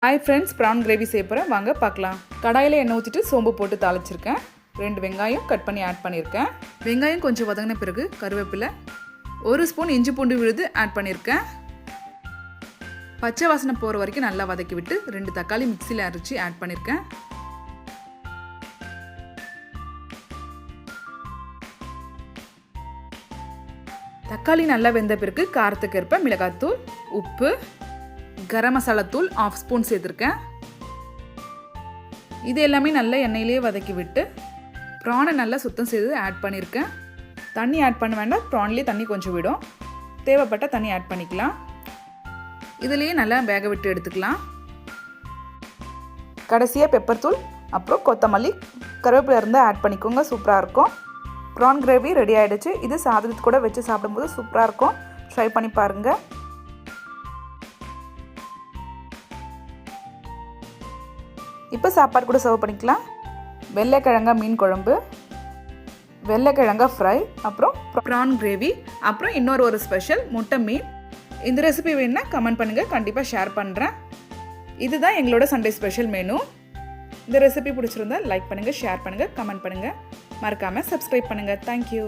Hi friends, prawn gravy செய்ய போகிறேன், வாங்க பார்க்கலாம். கடாயில் எண்ணெய் ஊற்றிட்டு சோம்பு போட்டு தாளிச்சிருக்கேன். 2 வெங்காயம் கட் பண்ணி ஆட் பண்ணியிருக்கேன். வெங்காயம் கொஞ்சம் வதங்கின பிறகு கருவேப்பிலை, 1 ஸ்பூன் இஞ்சி பூண்டு விழுது ஆட் பண்ணியிருக்கேன். பச்சை வாசனை போகிற வரைக்கும் நல்லா வதக்கி விட்டு 2 தக்காளி மிக்சியில் அரைச்சி ஆட் பண்ணியிருக்கேன். தக்காளி நல்லா வெந்த பிறகு காரத்துக்கு ஏற்ப மிளகாத்தூள், உப்பு, கரம் மசாலா தூள் 1/2 ஸ்பூன் சேர்த்துருக்கேன். இது எல்லாமே நல்லா எண்ணெயிலேயே வதக்கி விட்டு ப்ரானை நல்லா சுத்தம் செய்து ஆட் பண்ணியிருக்கேன். தண்ணி ஆட் பண்ண வேண்டாம், ப்ரான்லேயே தண்ணி கொஞ்சம் விடும், தேவைப்பட்ட தண்ணி ஆட் பண்ணிக்கலாம். இதுலேயே நல்லா வேக விட்டு எடுத்துக்கலாம். கடைசியாக பெப்பர் தூள், அப்புறம் கொத்தமல்லி, கருவேப்பிலை இருந்தால் ஆட் பண்ணிக்கோங்க, சூப்பராக இருக்கும். ப்ரான் கிரேவி ரெடி ஆகிடுச்சு. இது சாதத்து கூட வச்சு சாப்பிடும்போது சூப்பராக இருக்கும். ட்ரை பண்ணி பாருங்கள். இப்போ சாப்பாடு கூட சர்வ் பண்ணிக்கலாம். வெள்ளைக்கிழங்கா மீன் குழம்பு, வெள்ளைக்கிழங்கா ஃப்ரை, அப்புறம் ப்ரான் கிரேவி, அப்புறம் இன்னொரு ஸ்பெஷல் முட்டை மீன். இந்த ரெசிபி வேணுன்னா கமெண்ட் பண்ணுங்கள், கண்டிப்பாக ஷேர் பண்ணுறேன். இதுதான் எங்களோட சண்டே ஸ்பெஷல் மெனு. இந்த ரெசிபி பிடிச்சிருந்தா லைக் பண்ணுங்கள், ஷேர் பண்ணுங்கள், கமெண்ட் பண்ணுங்கள், மறக்காமல் சப்ஸ்கிரைப் பண்ணுங்கள். தேங்க்யூ.